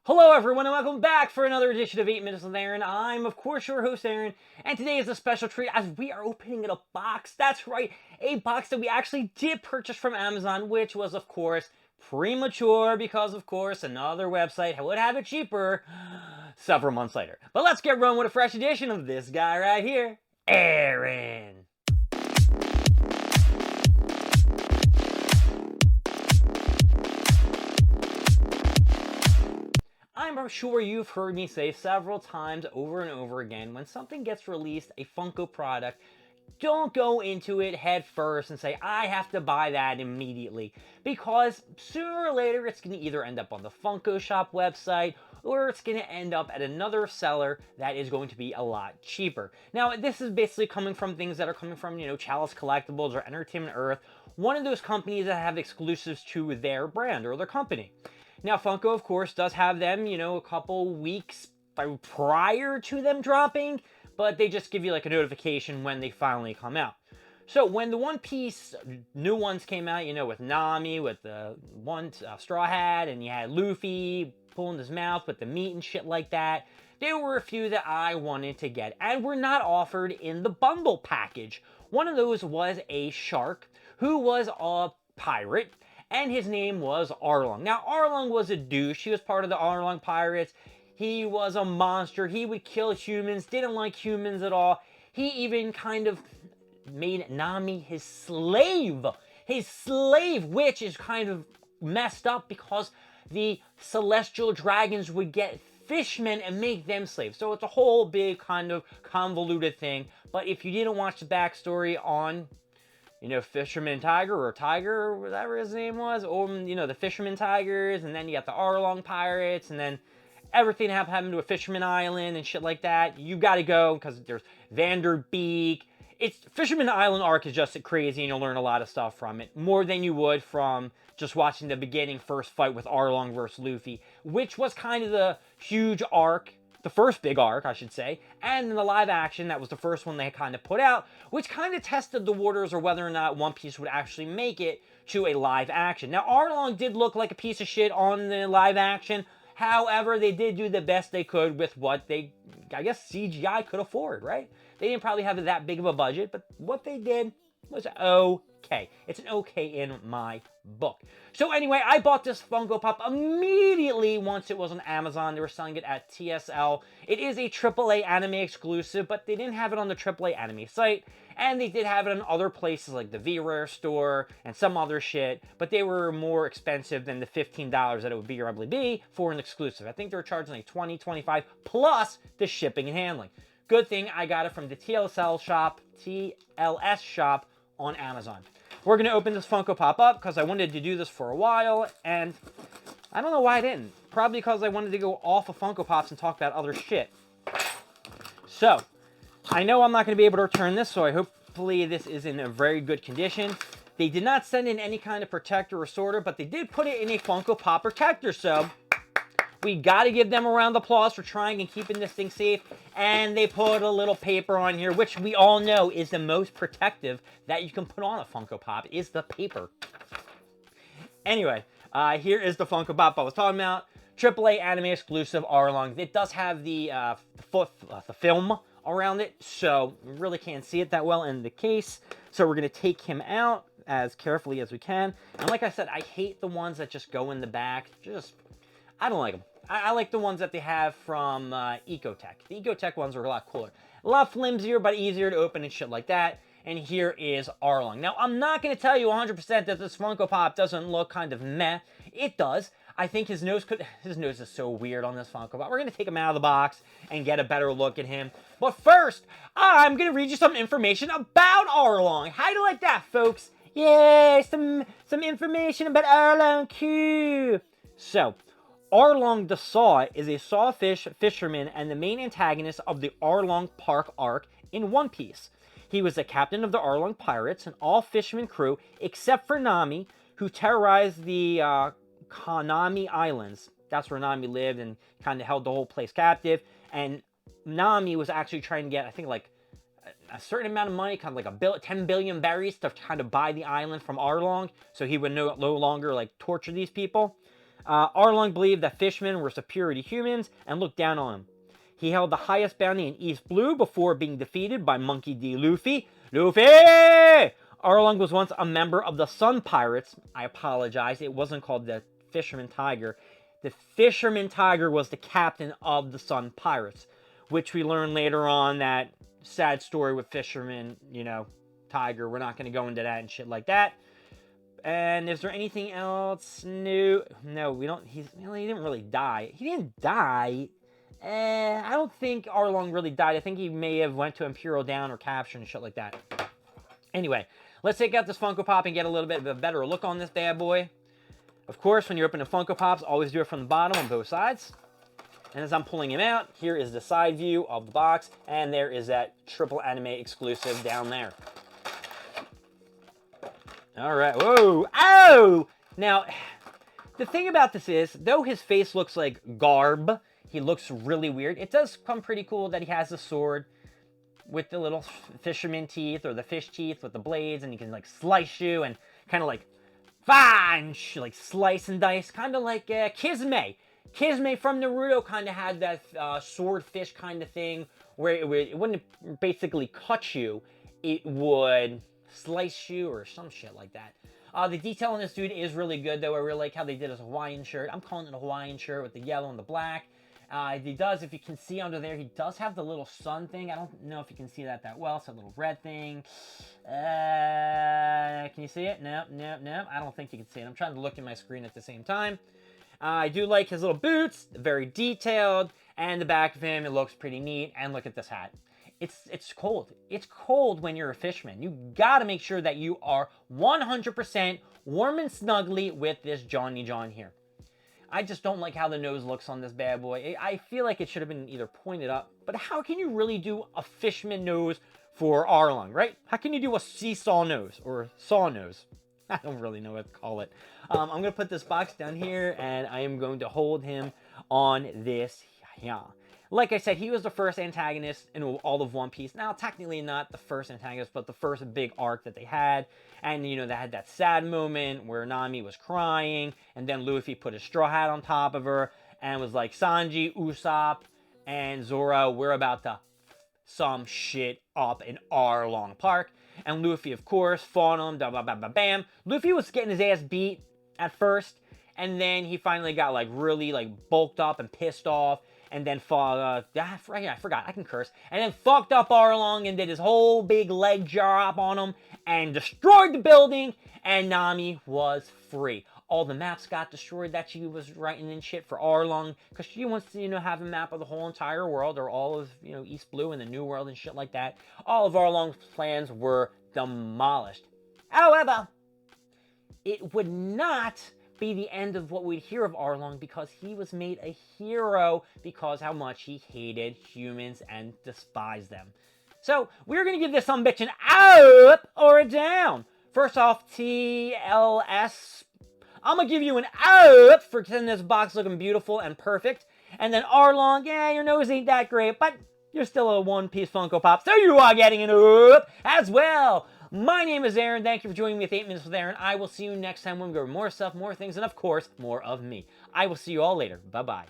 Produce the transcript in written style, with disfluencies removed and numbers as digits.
Hello everyone and welcome back for another edition of 8 Minutes with Aaron. I'm of course your host Aaron, and today is a special treat as we are opening a box. That's right, a box that we actually did purchase from Amazon, which was of course premature because of course another website would have it cheaper several months later. But let's get rolling with a fresh edition of this guy right here, Aaron. I'm sure you've heard me say several times over and over again, when something gets released, a Funko product, don't go into it head first and say, I have to buy that immediately. Because sooner or later, it's going to either end up on the Funko Shop website, or it's going to end up at another seller that is going to be a lot cheaper. Now, this is basically coming from things that are coming from, Chalice Collectibles or Entertainment Earth, one of those companies that have exclusives to their brand or their company. Now, Funko, of course, does have them, a couple weeks prior to them dropping, but they just give you like a notification when they finally come out. So when the One Piece new ones came out, with NAMI, with the one straw hat, and you had Luffy pulling his mouth with the meat and shit like that, there were a few that I wanted to get and were not offered in the bundle package. One of those was a shark who was a pirate, and his name was Arlong. Now, Arlong was a douche. He was part of the Arlong Pirates. He was a monster. He would kill humans, didn't like humans at all. He even kind of made Nami his slave. His slave, which is kind of messed up because the celestial dragons would get fishmen and make them slaves. So it's a whole big kind of convoluted thing. But if you didn't watch the backstory on Fisherman Tiger or whatever his name was, or, the Fisherman Tigers, and then you got the Arlong Pirates, and then everything happened to a Fisherman Island and shit like that. You gotta go, because there's Vanderbeek. Fisherman Island arc is just crazy, and you'll learn a lot of stuff from it. More than you would from just watching the beginning first fight with Arlong versus Luffy, which was kind of the huge arc, the first big arc, I should say, and in the live action, that was the first one they kind of put out, which kind of tested the waters or whether or not One Piece would actually make it to a live action. Now, Arlong did look like a piece of shit on the live action. However, they did do the best they could with what they, I guess, CGI could afford, right? They didn't probably have that big of a budget, but what they did was okay. It's an okay in my book. So anyway, I bought this Funko Pop immediately once it was on Amazon. They were selling it at TSL. It is a AAA anime exclusive, but they didn't have it on the AAA anime site. And they did have it in other places like the V-Rare store and some other shit, but they were more expensive than the $15 that it would probably be for an exclusive. I think they were charging like $20, $25 plus the shipping and handling. Good thing I got it from the TLS shop on Amazon. We're going to open this Funko Pop up because I wanted to do this for a while, and I don't know why I didn't. Probably because I wanted to go off of Funko Pops and talk about other shit. So, I know I'm not going to be able to return this, so hopefully this is in a very good condition. They did not send in any kind of protector or sorter, but they did put it in a Funko Pop protector, so we got to give them a round of applause for trying and keeping this thing safe. And they put a little paper on here, which we all know is the most protective that you can put on a Funko Pop, is the paper. Anyway, here is the Funko Pop I was talking about. AAA anime exclusive Arlong. It does have the film around it, so we really can't see it that well in the case. So we're going to take him out as carefully as we can. And like I said, I hate the ones that just go in the back. I don't like them. I like the ones that they have from Ecotech. The Ecotech ones are a lot cooler. A lot flimsier, but easier to open and shit like that. And here is Arlong. Now, I'm not going to tell you 100% that this Funko Pop doesn't look kind of meh. It does. I think his nose is so weird on this Funko Pop. We're going to take him out of the box and get a better look at him. But first, I'm going to read you some information about Arlong. How do you like that, folks? Yay, some information about Arlong, Q. So, Arlong the Saw is a sawfish fisherman and the main antagonist of the Arlong Park arc in One Piece. He was the captain of the Arlong Pirates and all fishermen crew except for Nami, who terrorized the Kanami Islands. That's where Nami lived and kind of held the whole place captive. And Nami was actually trying to get, I think, like a certain amount of money, kind of like 10 billion berries to kind of buy the island from Arlong, so he would no longer like torture these people. Arlong believed that fishermen were superior to humans and looked down on them. He held the highest bounty in East Blue before being defeated by Monkey D. Luffy. Luffy! Arlong was once a member of the Sun Pirates. I apologize, it wasn't called the Fisherman Tiger. The Fisherman Tiger was the captain of the Sun Pirates, which we learn later on that sad story with Fisherman, Tiger. We're not going to go into that and shit like that. And is there anything else new? No, we don't. He didn't really die. He didn't die. I don't think Arlong really died. I think he may have went to Imperial Down or captured and shit like that. Anyway, let's take out this Funko Pop and get a little bit of a better look on this bad boy. Of course, when you open the Funko Pops, always do it from the bottom on both sides. And as I'm pulling him out, here is the side view of the box, and there is that triple anime exclusive down there. All right, whoa, oh! Now, the thing about this is, though his face looks like garb, he looks really weird. It does come pretty cool that he has a sword with the little fisherman teeth, or the fish teeth with the blades, and he can, like, slice you, and kind of like, like, slice and dice, kind of like Kisame. Kisame from Naruto kind of had that swordfish kind of thing, where it wouldn't basically cut you, it would slice you or some shit like that. The detail on this dude is really good, though. I really like how they did his Hawaiian shirt. I'm calling it a Hawaiian shirt with the yellow and the black. He does, if you can see under there, he does have the little sun thing. I don't know if you can see that well. It's a little red thing. Can you see it? No. I don't think you can see it. I'm trying to look at my screen at the same time. I do like his little boots, very detailed, and the back of him, it looks pretty neat. And look at this hat. It's cold. It's cold when you're a fisherman. You gotta make sure that you are 100% warm and snuggly with this Johnny John here. I just don't like how the nose looks on this bad boy. I feel like it should have been either pointed up, but how can you really do a fisherman nose for Arlong, right? How can you do a seesaw nose or saw nose? I don't really know what to call it. I'm going to put this box down here, and I am going to hold him on this. Yeah. Like I said, he was the first antagonist in all of One Piece. Now, technically not the first antagonist, but the first big arc that they had. And, they had that sad moment where Nami was crying, and then Luffy put his straw hat on top of her, and was like, Sanji, Usopp, and Zoro, we're about to some shit up in Arlong Park. And Luffy, of course, fought him, bam. Luffy was getting his ass beat at first, and then he finally got, really, bulked up and pissed off, and then I forgot, I can curse, and then fucked up Arlong and did his whole big leg drop on him, and destroyed the building, and Nami was free. All the maps got destroyed that she was writing in shit for Arlong, because she wants to, have a map of the whole entire world, or all of, East Blue and the New World and shit like that. All of Arlong's plans were demolished. However, it would not be the end of what we'd hear of Arlong, because he was made a hero because how much he hated humans and despised them. So, we're going to give this sumbitch an up or a down. First off, TLS, I'm going to give you an up for getting this box looking beautiful and perfect. And then Arlong, yeah, your nose ain't that great, but you're still a one-piece Funko Pop, so you are getting an up as well. My name is Aaron. Thank you for joining me with 8 Minutes with Aaron. I will see you next time when we go over more stuff, more things, and of course, more of me. I will see you all later. Bye-bye.